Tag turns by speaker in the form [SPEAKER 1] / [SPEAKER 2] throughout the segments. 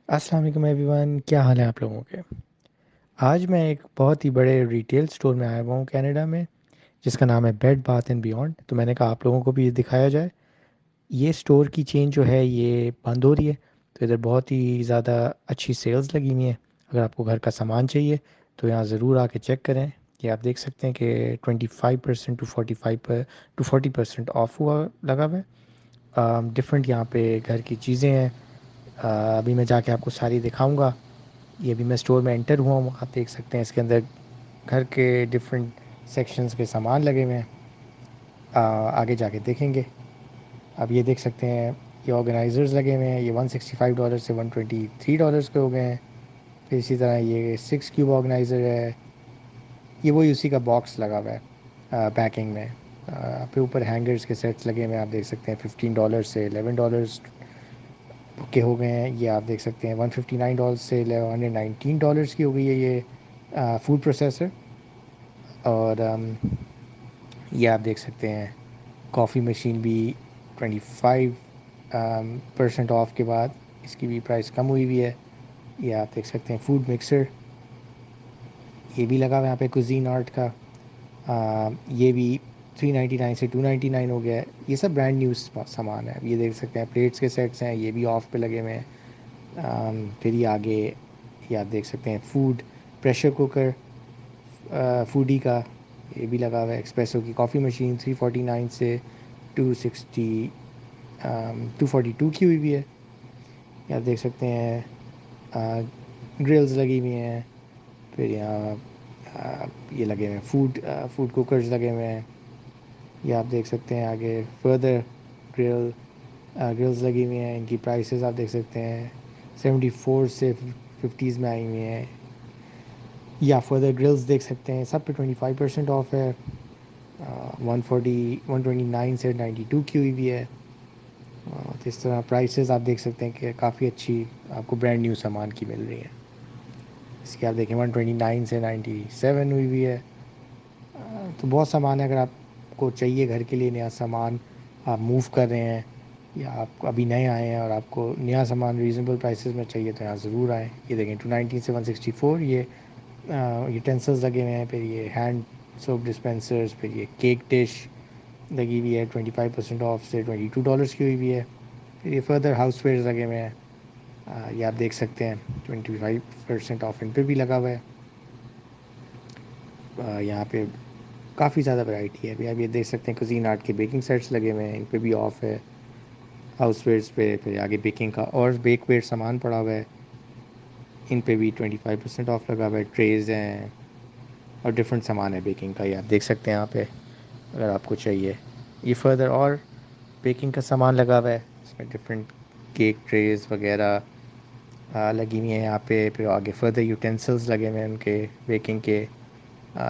[SPEAKER 1] अस्सलाम वालेकुम एवरीवन, क्या हाल है आप लोगों के। आज मैं एक बहुत ही बड़े रिटेल स्टोर में आया हुआ हूँ कनाडा में, जिसका नाम है बेड बाथ एंड बियॉन्ड। तो मैंने कहा आप लोगों को भी ये दिखाया जाए। ये स्टोर की चेन जो है ये बंद हो रही है, तो इधर बहुत ही ज़्यादा अच्छी सेल्स लगी हुई हैं। अगर आपको घर का सामान चाहिए तो यहाँ ज़रूर आके चेक करें। ये आप देख सकते हैं कि 25% टू 40% ऑफ हुआ लगा हुआ है। डिफरेंट यहाँ पे घर की चीज़ें हैं। अभी मैं जाके आपको सारी दिखाऊंगा। ये भी मैं स्टोर में एंटर हुआ हूँ, आप देख सकते हैं इसके अंदर घर के डिफरेंट सेक्शंस के सामान लगे हुए हैं। आगे जाके देखेंगे। अब ये देख सकते हैं, ये ऑर्गेनाइज़र्स लगे हुए हैं। ये $165 से $123 के हो गए हैं। फिर इसी तरह ये 6 क्यूब ऑर्गेनाइज़र है। ये वही उसी का बॉक्स लगा हुआ है पैकिंग में। फिर ऊपर हैंगर्स के सेट्स लगे हुए हैं, आप देख सकते हैं $15 से $11 के हो गए हैं। ये आप देख सकते हैं $159 से $119 की हो गई है ये फूड प्रोसेसर। और ये आप देख सकते हैं कॉफ़ी मशीन भी 25% ऑफ के बाद इसकी भी प्राइस कम हुई हुई है। ये आप देख सकते हैं फूड मिक्सर, ये भी लगा हुआ है यहाँ पे कुजीन आर्ट का। ये भी 399 से 299 हो गया है। ये सब ब्रांड न्यू सामान है। ये देख सकते हैं प्लेट्स के सेट्स हैं, ये भी ऑफ पे लगे हुए हैं। फिर ये आगे ये आप देख सकते हैं फूड प्रेशर कुकर, फूडी का, ये भी लगा हुआ है। एक्सप्रेसो की कॉफ़ी मशीन 349 से 260 242 की हुई भी है। ये आप देख सकते हैं ग्रिल्स लगी हुई हैं। फिर यहाँ ये लगे हुए हैं फूड कुकर्स लगे हुए हैं। ये आप देख सकते हैं आगे फर्दर ग्रिल ग्रिल्स लगी हुई हैं। इनकी प्राइसेस आप देख सकते हैं 74 से 50s में आई हुई हैं। या फर्दर ग्रिल्स देख सकते हैं, सब पे 25% ऑफ है। 129 से 92 की हुई भी है। तो इस तरह प्राइसेस आप देख सकते हैं कि काफ़ी अच्छी आपको ब्रांड न्यू सामान की मिल रही है। इसकी आप देखें 129 से 97 हुई भी है। तो बहुत सामान है। अगर आपको चाहिए घर के लिए नया सामान, आप मूव कर रहे हैं या आप अभी नए आए हैं और आपको नया सामान रीज़नेबल प्राइसेस में चाहिए, तो यहाँ ज़रूर आएँ। ये देखें 219 से 164 ये यूटेंसिल्स लगे हुए हैं। फिर ये हैंड सोप डिस्पेंसर्स, फिर ये केक डिश लगी हुई है 25% ऑफ से $22 की हुई भी है। फिर ये फर्दर हाउस वेयर्स लगे हुए हैं। ये आप देख सकते हैं 25% ऑफ इन पर भी लगा हुआ है। यहाँ पे काफ़ी ज़्यादा वैरायटी है। अभी आप ये देख सकते हैं कुजीन आर्ट के बेकिंग सेट्स लगे हुए हैं, इन पे भी ऑफ है। हाउस वेयर्स पे फिर आगे बेकिंग का और बेकवेयर सामान पड़ा हुआ है, इन पे भी 25% ऑफ लगा हुआ है। ट्रेज़ हैं और डिफरेंट सामान है बेकिंग का, ये आप देख सकते हैं यहाँ पे अगर आपको चाहिए। ये फर्दर और बेकिंग का सामान लगा हुआ है, इसमें डिफरेंट केक ट्रेज़ वगैरह लगी हुई हैं यहाँ पे। फिर आगे फर्दर यूटेंसिल्स लगे हुए हैं उनके बेकिंग के।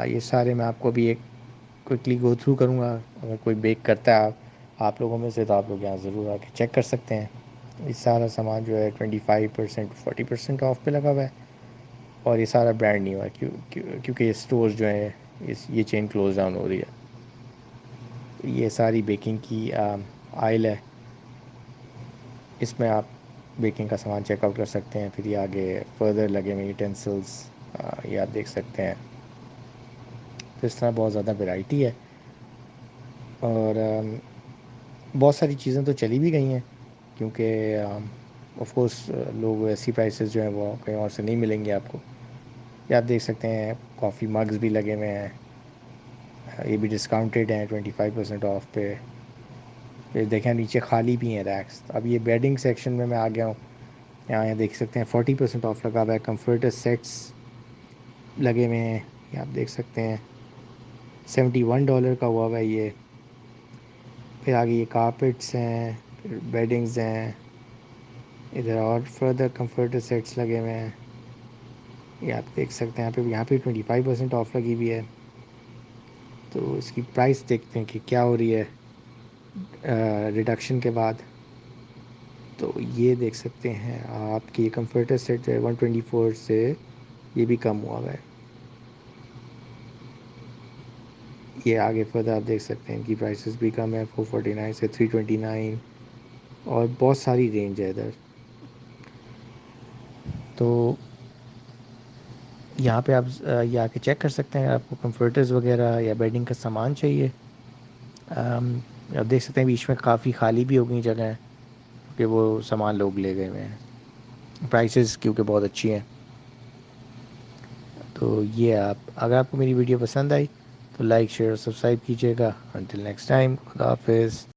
[SPEAKER 1] ये सारे मैं आपको भी एक क्विकली गो थ्रू करूँगा। अगर कोई बेक करता है आप लोगों में से, तो आप लोग यहाँ ज़रूर आके चेक कर सकते हैं। ये सारा सामान जो है 25% 40% ऑफ पे लगा हुआ है। और ये सारा ब्रांड न्यू है, क्योंकि ये स्टोर्स जो है ये चेन क्लोज डाउन हो रही है। तो ये सारी बेकिंग की आयल है, इसमें आप बेकिंग का सामान चेकआउट कर सकते हैं। फिर ये आगे फर्दर लगे हुए यूटेंसिल्स, ये आप देख सकते हैं। तो इस तरह बहुत ज़्यादा वैरायटी है। और बहुत सारी चीज़ें तो चली भी गई हैं, क्योंकि ऑफ कोर्स लोग ऐसी प्राइसेस जो हैं वो कहीं और से नहीं मिलेंगे आपको। ये आप देख सकते हैं कॉफ़ी मग्स भी लगे हुए हैं, ये भी डिस्काउंटेड हैं 25% ऑफ पे। फिर देखें नीचे खाली भी हैं रैक्स। अब ये बेडिंग सेक्शन में मैं आ गया हूँ। यहाँ देख सकते हैं 40% ऑफ लगा हुआ है। कंफर्टर सेट्स लगे हुए हैं, ये आप देख सकते हैं $71 का हुआ है ये। फिर आगे ये कारपेट्स हैं, फिर बेडिंग्स हैं। इधर और फर्दर कंफर्टर सेट्स लगे हुए हैं, ये आप देख सकते हैं। यहाँ पे 25% ऑफ लगी हुई है। तो इसकी प्राइस देखते हैं कि क्या हो रही है रिडक्शन के बाद। तो ये देख सकते हैं आपकी ये कंफर्टर सेट जो है 124 से ये भी कम हुआ है। ये आगे फर्दर आप देख सकते हैं इनकी प्राइसेस भी कम है, 449 से 329। और बहुत सारी रेंज है इधर। तो यहाँ पे आप ये आके चेक कर सकते हैं अगर आपको कंफर्टर्स वगैरह या बेडिंग का सामान चाहिए। आप देख सकते हैं बीच में काफ़ी खाली भी हो गई जगह है क्योंकि वो सामान लोग ले गए हुए हैं। प्राइसेस क्योंकि बहुत अच्छी हैं। तो ये आप अगर आपको मेरी वीडियो पसंद आई तो लाइक शेयर और सब्सक्राइब कीजिएगा। अंटिल नेक्स्ट टाइम, खुदा हाफिज़।